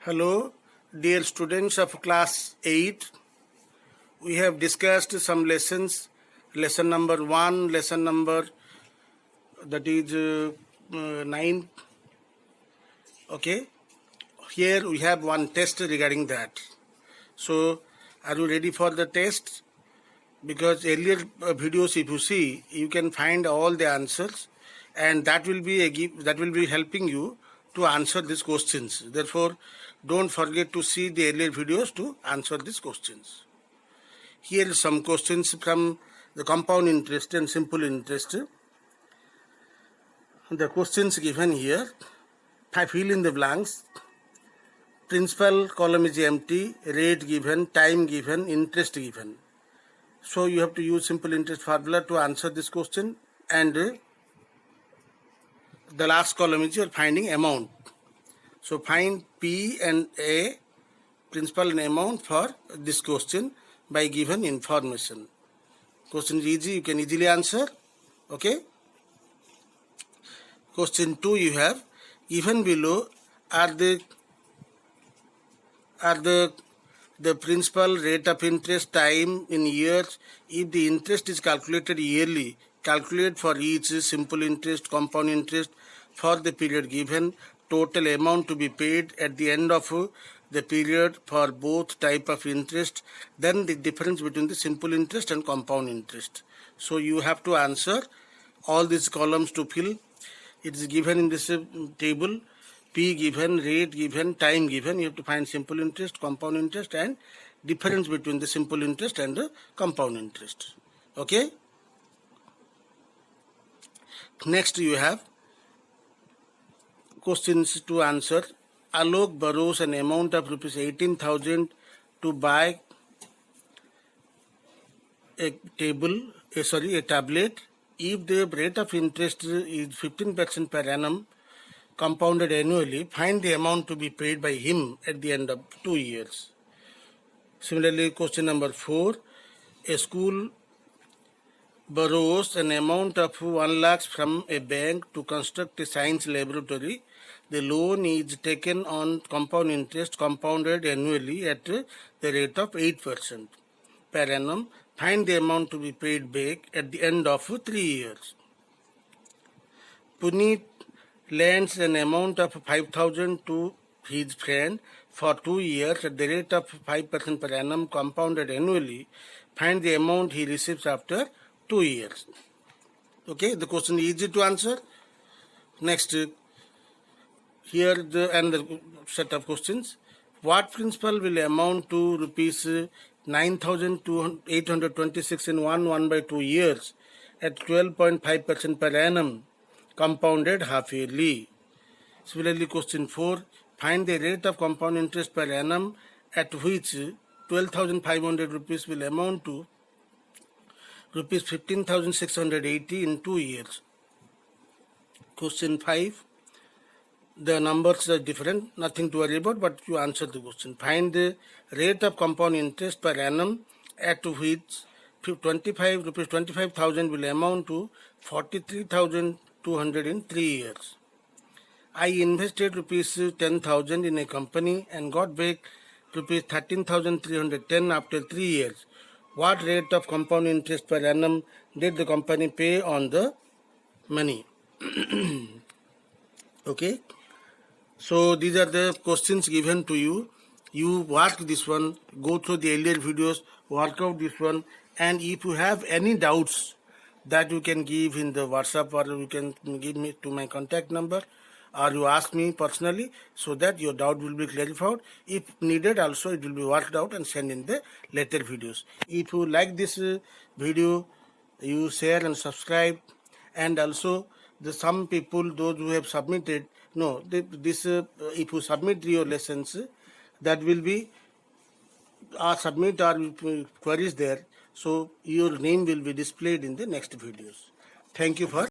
Hello, dear students of class 8. We have discussed some lessons. Lesson number 1, lesson number that is 9. Okay. Here we have one test regarding that. So, are you ready for the test? Because earlier videos, if you see, you can find all the answers, and that will be helping you to answer these questions. Therefore, don't forget to see the earlier videos to answer these questions. Here is some questions from the compound interest and simple interest. The questions given here, I fill in the blanks. Principal column is empty, rate given, time given, interest given. So you have to use simple interest formula to answer this question, and the last column is your finding amount. So find P and A, principal and amount for this question by given information. Question is easy, you can easily answer. Okay. Question 2 you have given below are the principal, rate of interest, time in years. If the interest is calculated yearly, calculate for each simple interest, compound interest for the period given, total amount to be paid at the end of the period for both type of interest, then the difference between the simple interest and compound interest. So you have to answer all these columns to fill. It is given in this table. P given, rate given, time given. You have to find simple interest, compound interest, and difference between the simple interest and the compound interest. Okay. Next you have questions to answer. Alok borrows an amount of rupees 18,000 to buy a tablet. If the rate of interest is 15% per annum, compounded annually, find the amount to be paid by him at the end of 2 years. Similarly, question number 4, a school borrows an amount of 1 lakh from a bank to construct a science laboratory. The loan is taken on compound interest, compounded annually at the rate of 8% per annum. Find the amount to be paid back at the end of 3 years. Puneet lends an amount of 5,000 to his friend for 2 years at the rate of 5% per annum, compounded annually. Find the amount he receives after 2 years. Okay, the question is easy to answer. Next, here another set of questions. What principal will amount to rupees 9,826 in 1/2 years at 12.5% per annum, compounded half yearly? Similarly, question 4, find the rate of compound interest per annum at which 12,500 rupees will amount to rupees 15,680 in 2 years. Question 5, the numbers are different, nothing to worry about, but you answer the question. Find the rate of compound interest per annum at which 25,000 will amount to 43,200 in 3 years. I invested rupees 10,000 in a company and got back rupees 13,310 after 3 years. What rate of compound interest per annum did the company pay on the money? Okay. So these are the questions given to you. You work this one, go through the earlier videos, work out this one, and if you have any doubts, that you can give in the WhatsApp, or you can give me to my contact number, or you ask me personally, so that your doubt will be clarified. If needed, also it will be worked out and sent in the later videos. If you like this video, you share and subscribe, and also some people, those who have submitted, if you submit your lessons, that will be submit our queries there, so your name will be displayed in the next videos. Thank you for